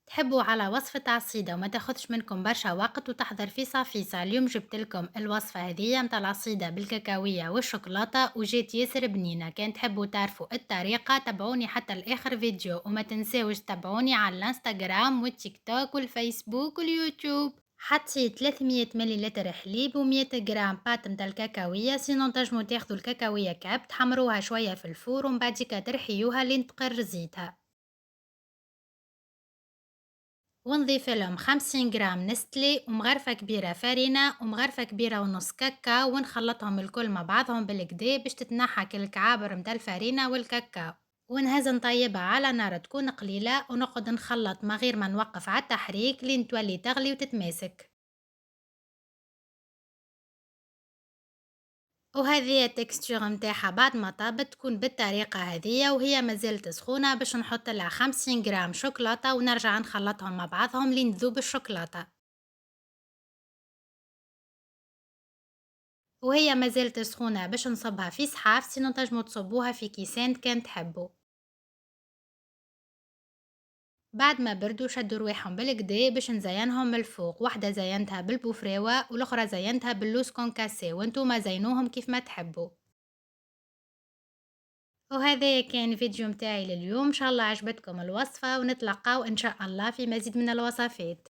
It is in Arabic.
تحبوا على وصفة عصيدة وما تاخدش منكم برشا وقت وتحضر فيسا فيسا. اليوم جبت لكم الوصفة هذه متاع العصيدة بالكاكاوية والشوكولاتة وجيت ياسر بنينة. كان تحبوا تعرفوا الطريقة تابعوني حتى الآخر فيديو، وما تنساوش تابعوني على الانستغرام والتيك توك والفيسبوك واليوتيوب. حطيت 300 مليلتر حليب و100 جرام بات متاع الكاكاوية، سينو تنجموا تاخدوا الكاكاوية كعب تحمروها شوية في الفور ومن بعديكا ترحيوها لين تقر زيتها، ونضيف لهم 50 جرام نستلي ومغرفة كبيرة فرينة ومغرفة كبيرة ونص كاكاو، ونخلطهم الكل مع بعضهم بالكدا باش تتنحى كل الكعابر متاع الفرينة والكاكاو. ونهز نطيبها على نار تكون قليلة ونقعد نخلط من غير ما نوقف على التحريك لين تولي تغلي وتتماسك. وهذه التكستشر متاعها بعد ما طابت تكون بالطريقة هذه وهي مازالت سخونة، باش نحط لها 50 جرام شوكولاتة ونرجع نخلطهم مع بعضهم لين تذوب الشوكولاتة. وهي مازالت سخونة باش نصبها في صحاف، سينو تنجمو تصبوها في كيسان كان تحبوا. بعد ما بردوا شدوا رواحهم بالكدا باش نزينهم من الفوق، واحدة زينتها بالبوفريوة والاخرى زينتها باللوز كونكاسي، وانتوما زينوهم كيف ما تحبوا. وهذا كان فيديو متاعي لليوم، ان شاء الله عجبتكم الوصفة ونتلقاو ان شاء الله في مزيد من الوصفات.